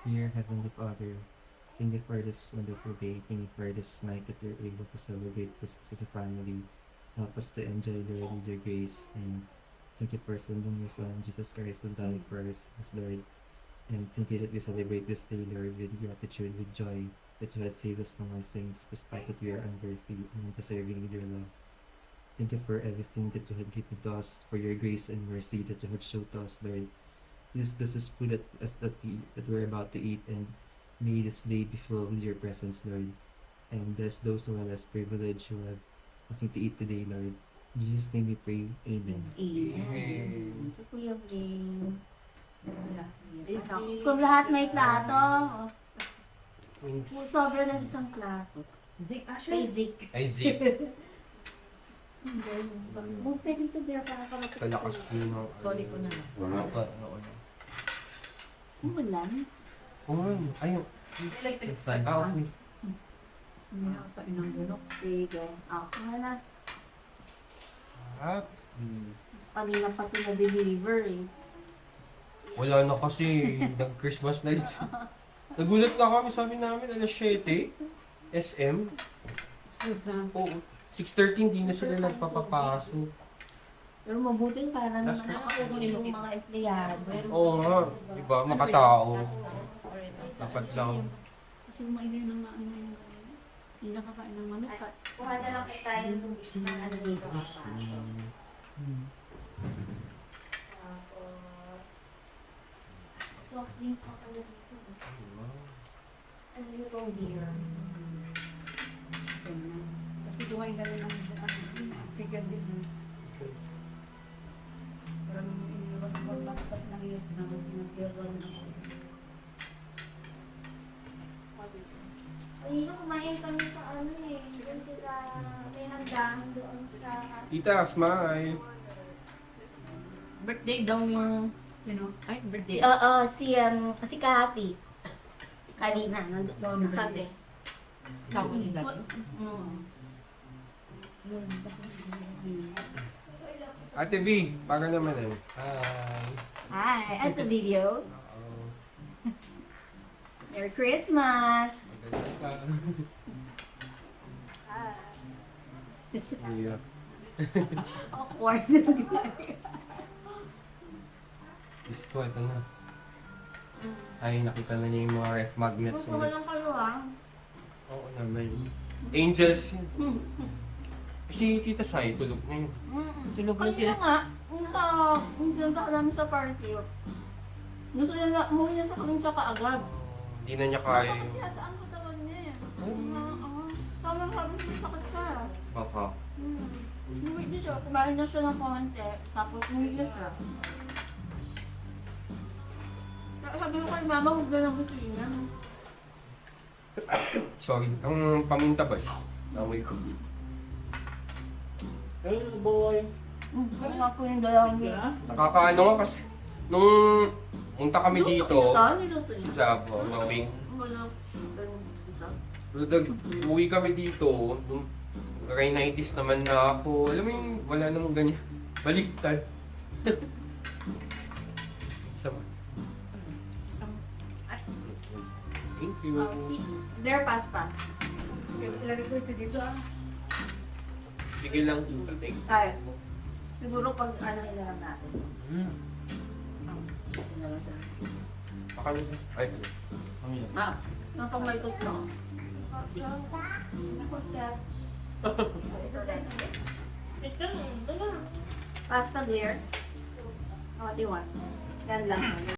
Dear Heavenly Father, thank you for this wonderful day. Thank you for this night that we're able to celebrate Christmas as a family. Help us to enjoy, Lord, with your grace. And thank you for sending your Son, Jesus Christ, to die for us, as Lord. And thank you that we celebrate this day, Lord, with gratitude, with joy, that you had saved us from our sins, despite that we are unworthy and undeserving with your love. Thank you for everything that you had given to us, for your grace and mercy that you had showed to us, Lord. Please bless this food that we're about to eat, and may this day be filled with your presence, Lord. And bless those who are less privileged, who have nothing to eat today, Lord. In Jesus' name we pray. Amen. Amen. Ito po yung game. Kung lahat may plato, sobra ng isang plato. Zik, Kay Zik. Ay, Zip. Move ka dito, Bear, para kapag Kalakas yun. Sorry ko na. Wala pa. Wala. Simulan. Oh, ayun. Like, Okay. hindi nakakain ng bulok. Sige. Ako na. Harap. Mas kanina pa ito na-deliver eh. Wala na kasi. Nag-Christmas lights. Nagulat na kami, sabi namin, alas 7. SM. Oo. 6:30 hindi na sila nagpapapasok. Pero mabuti para naman Last nakakunin yung mga empleyado. Oo nga. Diba? Makatao. Dapat lang. Kasi umainin ng ano yung hindi nakakain ng manok. Kuha na lang tayo ng tubig na ano dito. Tapos, soft drinks pa pala dito. Ano yung beer? Kasi dumain kami ng chicken din. Parang iniwas ko lang kasi nangyayot na pinag-gawin ako. Ay, kumain kami sa ano eh. Doon sila may handaan doon sa... Tita, smile. Birthday daw yung... Sino? Ay, birthday. Si Kati. Kanina, nandun sa sabi. Sabi nila. Ate B, para naman eh. Hi. Hi, at the video. Merry Christmas! Yeah. Awkward. Diyos ko, ito na. Ay, nakita na niya yung mga ref magnets. Gusto ko lang kayo ah. Oo naman. Angels yun. Si Tita Sai, tulog na yun. Tulog na sila. Nga, yung ganda namin sa party. Gusto niya na, umuwi na sa kami siya kaagad. Hindi na niya kaya Sakit yung... yata ang katawan niya eh. Tama sabi niya sakit siya. Baka. Umuwi na siya, kumain na siya ng konti, tapos umuwi na siya. Sabi ko kay mama, huwag na lang kusina. Sorry, ang paminta ba? Namoy ko. Boy. Kaya nga po yung dalawang niya. Nakakaano nga kasi nung punta kami dito Niluto niya. sa Mawing. Wala. Ganun isa. Uwi kami dito, nung rhinitis naman na ako. Alam mo yung wala namang ganyan. Baliktad. Sama. Thank you. Their pasta. Ilagay ko ito dito ah. Sige lang, take. Ay, siguro pag ano lang natin. Ito na lang sa... Akala ko. Ay, Yung tomatoes lang. Ako, Steph. Ito din. Pasta beer. What do you want? Yan lang.